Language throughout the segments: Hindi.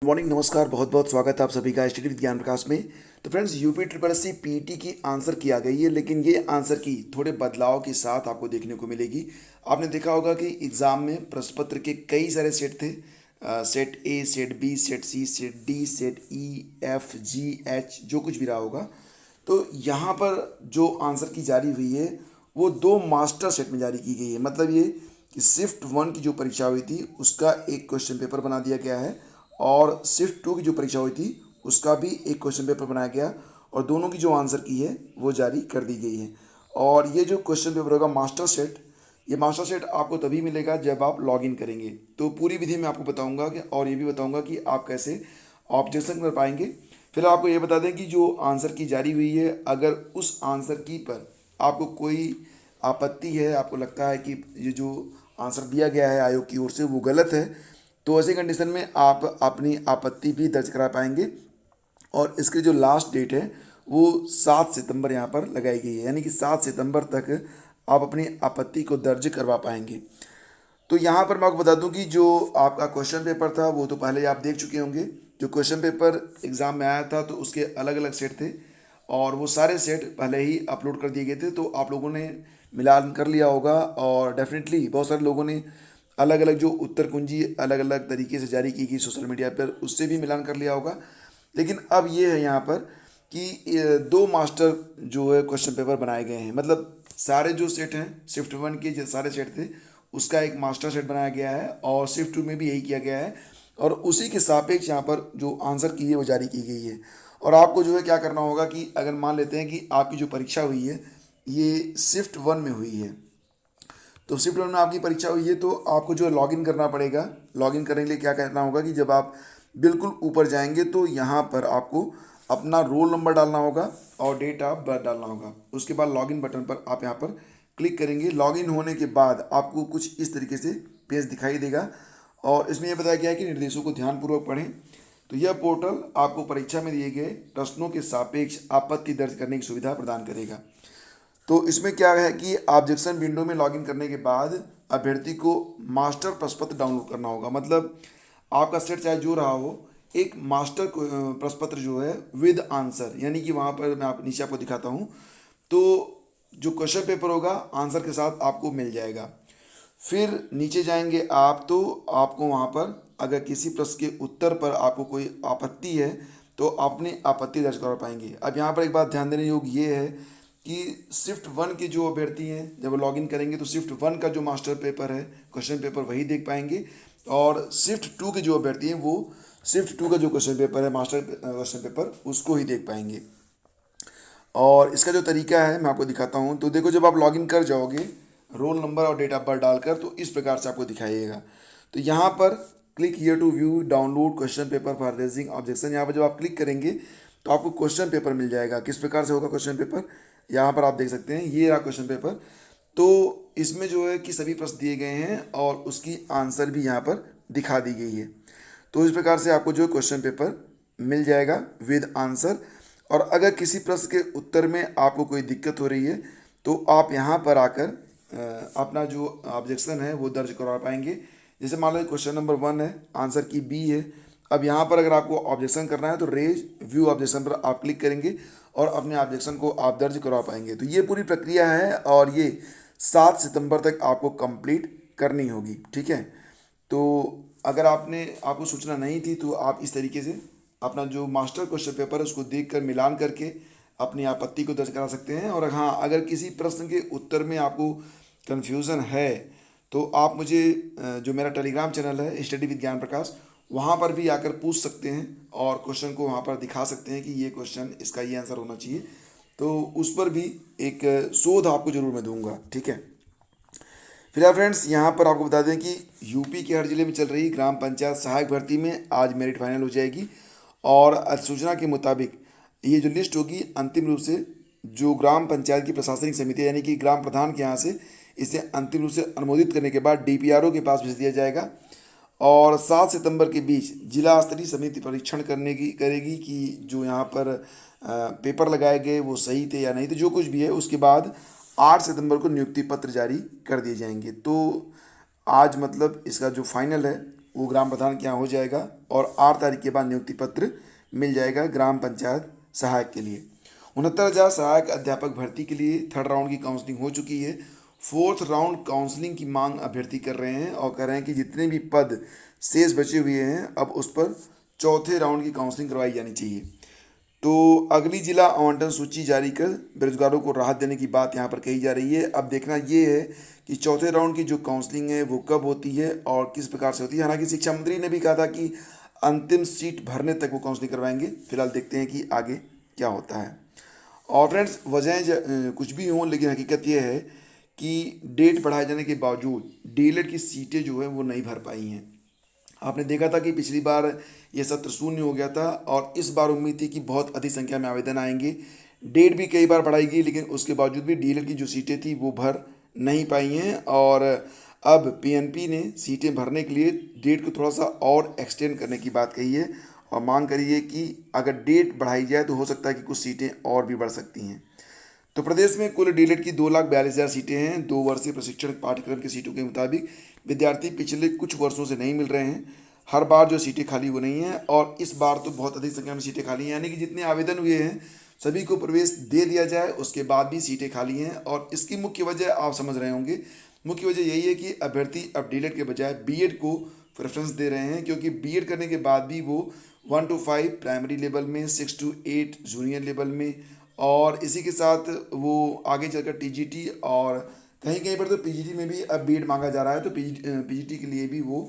मॉर्निंग, नमस्कार। बहुत बहुत स्वागत है आप सभी का स्टडी विद ज्ञान प्रकाश में। तो friends, UP triple S C PT की आंसर की आ गई है, लेकिन ये आंसर की थोड़े बदलाव के साथ आपको देखने को मिलेगी। आपने देखा होगा कि एग्ज़ाम में प्रश्न पत्र के कई सारे सेट थे। Set A, set B, set C, set D, set E, F, G, H, जो कुछ भी रहा होगा। तो यहाँ पर जो आंसर की जारी हुई है वो दो मास्टर सेट में जारी की गई है। मतलब ये कि शिफ्ट वन की जो परीक्षा हुई थी उसका एक क्वेश्चन पेपर बना दिया गया है, और शिफ्ट टू की जो परीक्षा हुई थी उसका भी एक क्वेश्चन पेपर बनाया गया, और दोनों की जो आंसर की है वो जारी कर दी गई है। और ये जो क्वेश्चन पेपर होगा मास्टर सेट, ये मास्टर सेट आपको तभी मिलेगा जब आप लॉगिन करेंगे। तो पूरी विधि मैं आपको बताऊंगा कि, और ये भी बताऊंगा कि आप कैसे ऑब्जेक्शन कर पाएंगे। फिर आपको ये बता दें कि जो आंसर की जारी हुई है, अगर उस आंसर की पर आपको कोई आपत्ति है, आपको लगता है कि ये जो आंसर दिया गया है आयोग की ओर से वो गलत है, तो ऐसी कंडीशन में आप अपनी आपत्ति भी दर्ज करा पाएंगे। और इसकी जो लास्ट डेट है वो 7 सितंबर यहाँ पर लगाई गई है, यानी कि 7 सितंबर तक आप अपनी आपत्ति को दर्ज करवा पाएंगे। तो यहाँ पर मैं आपको बता दूं कि जो आपका क्वेश्चन पेपर था वो तो पहले आप देख चुके होंगे। जो क्वेश्चन पेपर एग्ज़ाम में आया था तो उसके अलग अलग सेट थे, और वो सारे सेट पहले ही अपलोड कर दिए गए थे, तो आप लोगों ने मिलान कर लिया होगा। और डेफिनेटली बहुत सारे लोगों ने अलग अलग जो उत्तर कुंजी अलग अलग तरीके से जारी की गई सोशल मीडिया पर, उससे भी मिलान कर लिया होगा। लेकिन अब ये है यहाँ पर कि दो मास्टर जो है क्वेश्चन पेपर बनाए गए हैं। मतलब सारे जो सेट हैं शिफ्ट वन के जो सारे सेट थे उसका एक मास्टर सेट बनाया गया है, और शिफ्ट टू में भी यही किया गया है, और उसी के सापेक्ष यहाँ पर जो आंसर की है वो जारी की गई है। और आपको जो है क्या करना होगा कि अगर मान लेते हैं कि आपकी जो परीक्षा हुई है ये शिफ्ट वन में हुई है, तो शिफ्ट वन में आपकी परीक्षा हुई है, तो आपको जो है लॉगिन करना पड़ेगा। लॉगिन करने के लिए क्या करना होगा कि जब आप बिल्कुल ऊपर जाएंगे तो यहाँ पर आपको अपना रोल नंबर डालना होगा और डेट ऑफ बर्थ डालना होगा। उसके बाद लॉगिन बटन पर आप यहाँ पर क्लिक करेंगे। लॉगिन होने के बाद आपको कुछ इस तरीके से पेज दिखाई देगा, और इसमें यह बताया गया है कि निर्देशों को ध्यानपूर्वक पढ़ें। तो यह पोर्टल आपको परीक्षा में दिए गए प्रश्नों के सापेक्ष आपत्ति दर्ज करने की सुविधा प्रदान करेगा। तो इसमें क्या है कि ऑब्जेक्शन विंडो में लॉगिन करने के बाद अभ्यर्थी को मास्टर प्रश्नपत्र डाउनलोड करना होगा। मतलब आपका सेट चाहे जो रहा हो, एक मास्टर प्रश्नपत्र जो है विद आंसर, यानी कि वहाँ पर मैं आप नीचे आपको दिखाता हूँ, तो जो क्वेश्चन पेपर होगा आंसर के साथ आपको मिल जाएगा। फिर नीचे जाएंगे आप तो आपको वहाँ पर अगर किसी प्रश्न के उत्तर पर आपको कोई आपत्ति है तो अपनी आपत्ति दर्ज करवा पाएंगे। अब यहाँ पर एक बात ध्यान देने योग्य ये है कि शिफ्ट वन के जो अभ्यर्थी हैं जब लॉगिन करेंगे तो शिफ्ट वन का जो मास्टर पेपर है क्वेश्चन पेपर वही देख पाएंगे, और शिफ्ट टू के जो अभ्यर्थी हैं वो शिफ्ट टू का जो क्वेश्चन पेपर है मास्टर क्वेश्चन पेपर उसको ही देख पाएंगे। और इसका जो तरीका है मैं आपको दिखाता हूँ। तो देखो, जब आप लॉगिन कर जाओगे रोल नंबर और डेट ऑफ बर्थ डालकर, तो इस प्रकार से आपको दिखाइएगा। तो यहाँ पर click here to view download question paper for raising objection, यहाँ पर जब आप क्लिक करेंगे तो आपको क्वेश्चन पेपर मिल जाएगा। किस प्रकार से होगा क्वेश्चन पेपर, यहाँ पर आप देख सकते हैं, ये रहा क्वेश्चन पेपर। तो इसमें जो है कि सभी प्रश्न दिए गए हैं और उसकी आंसर भी यहाँ पर दिखा दी गई है। तो इस प्रकार से आपको जो क्वेश्चन पेपर मिल जाएगा विद आंसर। और अगर किसी प्रश्न के उत्तर में आपको कोई दिक्कत हो रही है तो आप यहाँ पर आकर अपना जो ऑब्जेक्शन है वो दर्ज करवा पाएंगे। जैसे मान लो क्वेश्चन नंबर वन है, आंसर की बी है। अब यहाँ पर अगर आपको ऑब्जेक्शन करना है तो रेज व्यू ऑब्जेक्शन पर आप क्लिक करेंगे और अपने ऑब्जेक्शन को आप दर्ज करवा पाएंगे। तो ये पूरी प्रक्रिया है, और ये 7 सितंबर तक आपको कंप्लीट करनी होगी। ठीक है, तो अगर आपको सूचना नहीं थी तो आप इस तरीके से अपना जो मास्टर क्वेश्चन पेपर है उसको देखकर मिलान करके अपनी आपत्ति को दर्ज करा सकते हैं। और हाँ, अगर किसी प्रश्न के उत्तर में आपको कन्फ्यूज़न है तो आप मुझे जो मेरा टेलीग्राम चैनल है स्टडी विद ज्ञान प्रकाश, वहाँ पर भी आकर पूछ सकते हैं और क्वेश्चन को वहाँ पर दिखा सकते हैं कि ये क्वेश्चन इसका ये आंसर होना चाहिए। तो उस पर भी एक शोध आपको ज़रूर मैं दूंगा। ठीक है, फिलहाल फ्रेंड्स यहाँ पर आपको बता दें कि यूपी के हर जिले में चल रही ग्राम पंचायत सहायक भर्ती में आज मेरिट फाइनल हो जाएगी, और अधिसूचना के मुताबिक ये जो लिस्ट होगी अंतिम रूप से जो ग्राम पंचायत की प्रशासनिक समिति यानी कि ग्राम प्रधान के यहाँ से इसे अंतिम रूप से अनुमोदित करने के बाद डीपीआरओ के पास भेज दिया जाएगा, और 7 सितंबर के बीच जिला स्तरीय समिति परीक्षण करेगी कि जो यहाँ पर पेपर लगाए गए वो सही थे या नहीं थे, जो कुछ भी है। उसके बाद 8 सितंबर को नियुक्ति पत्र जारी कर दिए जाएंगे। तो आज मतलब इसका जो फाइनल है वो ग्राम प्रधान के यहाँ हो जाएगा और 8 तारीख के बाद नियुक्ति पत्र मिल जाएगा ग्राम पंचायत सहायक के लिए। 69,000 सहायक अध्यापक भर्ती के लिए 3rd राउंड की काउंसलिंग हो चुकी है। 4th राउंड काउंसलिंग की मांग अभ्यर्थी कर रहे हैं और कह रहे हैं कि जितने भी पद शेष बचे हुए हैं अब उस पर 4थे राउंड की काउंसलिंग करवाई जानी चाहिए। तो अगली जिला आवंटन सूची जारी कर बेरोजगारों को राहत देने की बात यहाँ पर कही जा रही है। अब देखना ये है कि 4थे राउंड की जो काउंसलिंग है वो कब होती है और किस प्रकार से होती है। हालांकि शिक्षा मंत्री ने भी कहा था कि अंतिम सीट भरने तक वो काउंसलिंग करवाएंगे। फिलहाल देखते हैं कि आगे क्या होता है। और फ्रेंड्स, वजहें कुछ भी हों लेकिन हकीकत यह है कि डेट बढ़ाए जाने के बावजूद डीएलएड की सीटें जो है वो नहीं भर पाई हैं। आपने देखा था कि पिछली बार ये सत्र शून्य हो गया था और इस बार उम्मीद थी कि बहुत अधिक संख्या में आवेदन आएंगे। डेट भी कई बार बढ़ाई गई लेकिन उसके बावजूद भी डीएलएड की जो सीटें थी वो भर नहीं पाई हैं। और अब पीएनपी ने सीटें भरने के लिए डेट को थोड़ा सा और एक्सटेंड करने की बात कही है और मांग करी है कि अगर डेट बढ़ाई जाए तो हो सकता है कि कुछ सीटें और भी बढ़ सकती हैं। तो प्रदेश में कुल डीएलएड की 2,42,000 सीटें हैं। 2 वर्षीय प्रशिक्षण पाठ्यक्रम की सीटों के मुताबिक विद्यार्थी पिछले कुछ वर्षों से नहीं मिल रहे हैं। हर बार जो सीटें खाली हो रही हैं और इस बार तो बहुत अधिक संख्या में सीटें खाली हैं, यानी कि जितने आवेदन हुए हैं सभी को प्रवेश दे दिया जाए उसके बाद भी सीटें खाली हैं। और इसकी मुख्य वजह आप समझ रहे होंगे, मुख्य वजह यही है कि अभ्यर्थी अब डीएलएड के बजाय बीएड को प्रेफरेंस दे रहे हैं, क्योंकि बीएड करने के बाद भी वो 1 to 5 प्राइमरी लेवल में, 6 to 8 जूनियर लेवल में और इसी के साथ वो आगे चलकर टीजीटी और कहीं कहीं पर तो पीजीटी में भी अब बीएड मांगा जा रहा है, तो पीजीटी के लिए भी वो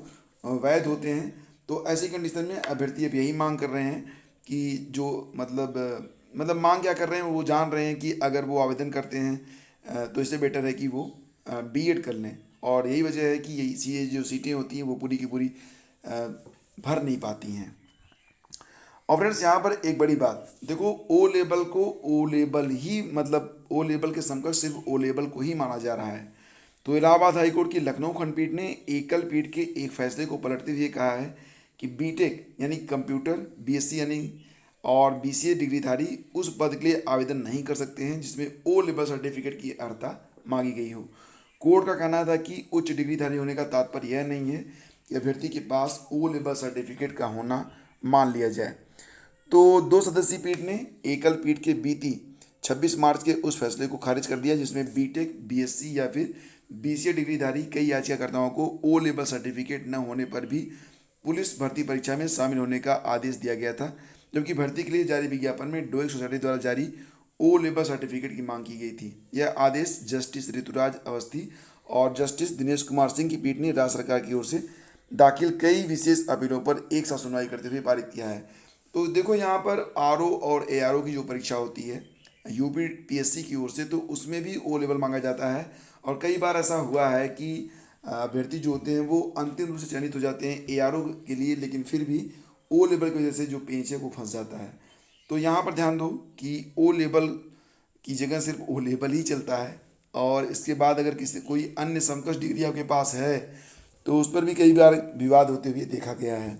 वैध होते हैं। तो ऐसी कंडीशन में अभ्यर्थी अब यही मांग कर रहे हैं कि जो मतलब मांग क्या कर रहे हैं, वो जान रहे हैं कि अगर वो आवेदन करते हैं तो इससे बेटर है कि वो बीएड कर लें। और यही वजह है कि ये जो सीटें होती हैं वो पूरी की पूरी भर नहीं पाती हैं। और फ्रेंड्स, यहाँ पर एक बड़ी बात देखो, ओ लेवल को ओ लेवल ही मतलब ओ लेवल के समकक्ष सिर्फ ओ लेवल को ही माना जा रहा है। तो इलाहाबाद हाईकोर्ट की लखनऊ खंडपीठ ने एकल पीठ के एक फैसले को पलटते हुए कहा है कि बीटेक यानी कंप्यूटर, बीएससी यानी और बीसीए डिग्रीधारी उस पद के लिए आवेदन नहीं कर सकते हैं जिसमें ओ लेवल सर्टिफिकेट की अर्हता मांगी गई हो। कोर्ट का कहना था कि उच्च डिग्रीधारी होने का तात्पर्य यह नहीं है कि अभ्यर्थी के पास ओ लेवल सर्टिफिकेट का होना मान लिया जाए। तो 2 सदस्यीय पीठ ने एकल पीठ के बीती 26 मार्च के उस फैसले को खारिज कर दिया जिसमें बीटेक, बीएससी या फिर बीसीए डिग्रीधारी कई याचिकाकर्ताओं को ओ लेवल सर्टिफिकेट न होने पर भी पुलिस भर्ती परीक्षा में शामिल होने का आदेश दिया गया था, जबकि भर्ती के लिए जारी विज्ञापन में डोइक सोसाइटी द्वारा जारी ओ लेवल सर्टिफिकेट की मांग की गई थी। यह आदेश जस्टिस ऋतुराज अवस्थी और जस्टिस दिनेश कुमार सिंह की पीठ ने राज्य सरकार की ओर से दाखिल कई विशेष अपीलों पर एक साथ सुनवाई करते हुए पारित किया है। तो देखो, यहाँ पर आरओ और एआरओ की जो परीक्षा होती है यूपी पीएससी की ओर से, तो उसमें भी ओ लेवल मांगा जाता है। और कई बार ऐसा हुआ है कि अभ्यर्थी जो होते हैं वो अंतिम रूप से चयनित हो जाते हैं एआरओ के लिए, लेकिन फिर भी ओ लेवल की वजह से जो पेंच है वो फंस जाता है। तो यहाँ पर ध्यान दो कि ओ लेवल की जगह सिर्फ ओ लेवल ही चलता है और इसके बाद अगर किसी कोई अन्य समकक्ष डिग्री आपके पास है तो उस पर भी कई बार विवाद होते हुए देखा गया है।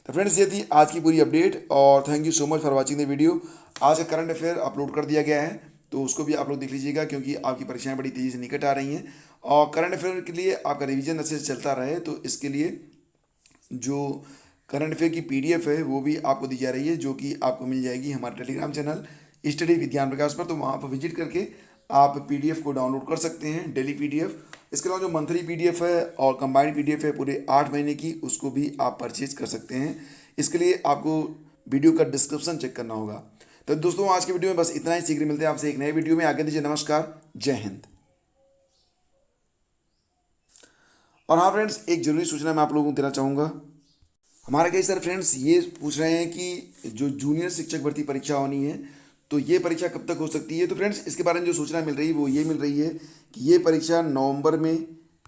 तो फ्रेंड्स, ये थी आज की पूरी अपडेट और thank you so much for watching the video. आज का करंट अफेयर अपलोड कर दिया गया है तो उसको भी आप लोग देख लीजिएगा, क्योंकि आपकी परीक्षाएं बड़ी तेज़ी से निकट आ रही हैं और करंट अफेयर के लिए आपका रिवीजन अच्छे से चलता रहे तो इसके लिए जो करंट अफेयर की पीडीएफ है वो भी आपको दी जा रही है, जो कि आपको मिल जाएगी हमारे टेलीग्राम चैनल स्टडी विज्ञान प्रकाश पर। तो वहाँ पर विजिट करके आप पीडीएफ को डाउनलोड कर सकते हैं, डेली पीडीएफ। इसके अलावा जो मंथली पीडीएफ है और कंबाइंड पीडीएफ है पूरे 8 महीने की, उसको भी आप परचेज कर सकते हैं। इसके लिए आपको वीडियो का डिस्क्रिप्शन चेक करना होगा। तो दोस्तों, आज के वीडियो में बस इतना ही। शीघ्र मिलते हैं आपसे एक नए वीडियो में। आगे दीजिए नमस्कार, जय हिंद। और हाँ फ्रेंड्स, एक जरूरी सूचना मैं आप लोगों को देना चाहूँगा। हमारे कई सारे फ्रेंड्स ये पूछ रहे हैं कि जो जूनियर शिक्षक भर्ती परीक्षा होनी है तो ये परीक्षा कब तक हो सकती है। तो फ्रेंड्स, इसके बारे में जो सूचना मिल रही है वो ये मिल रही है कि ये परीक्षा नवंबर में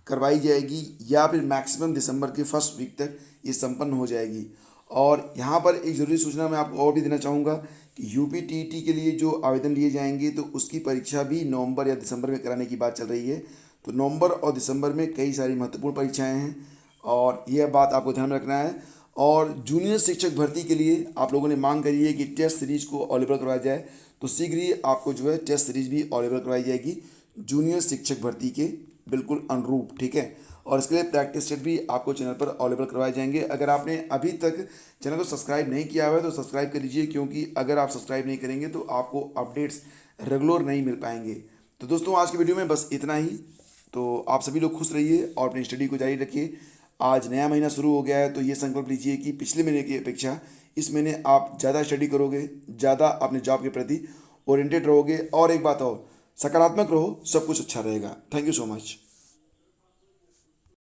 करवाई जाएगी या फिर मैक्सिमम दिसंबर के फर्स्ट वीक तक ये संपन्न हो जाएगी। और यहाँ पर एक ज़रूरी सूचना मैं आपको और भी देना चाहूँगा कि यूपी टीईटी के लिए जो आवेदन लिए जाएंगे तो उसकी परीक्षा भी नवंबर या दिसंबर में कराने की बात चल रही है। तो नवंबर और दिसंबर में कई सारी महत्वपूर्ण परीक्षाएँ हैं और यह बात आपको ध्यान में रखना है। और जूनियर शिक्षक भर्ती के लिए आप लोगों ने मांग करी है कि टेस्ट सीरीज को अवेलेबल करवाया जाए, तो शीघ्र ही आपको जो है टेस्ट सीरीज भी अवेलेबल करवाई जाएगी जूनियर शिक्षक भर्ती के बिल्कुल अनुरूप, ठीक है। और इसके लिए प्रैक्टिस सेट भी आपको चैनल पर अवेलेबल करवाए जाएंगे। अगर आपने अभी तक चैनल को सब्सक्राइब नहीं किया हुआ है तो सब्सक्राइब कर लीजिए, क्योंकि अगर आप सब्सक्राइब नहीं करेंगे तो आपको अपडेट्स रेगुलर नहीं मिल पाएंगे। तो दोस्तों आज की वीडियो में बस इतना ही। तो आप सभी लोग खुश रहिए और अपनी स्टडी को जारी रखिए। आज नया महीना शुरू हो गया है, तो ये संकल्प लीजिए कि पिछले महीने की अपेक्षा इस महीने आप ज़्यादा स्टडी करोगे, ज़्यादा अपने जॉब के प्रति ओरिएंटेड रहोगे, और एक बात और, सकारात्मक रहो, सब कुछ अच्छा रहेगा। Thank you so much.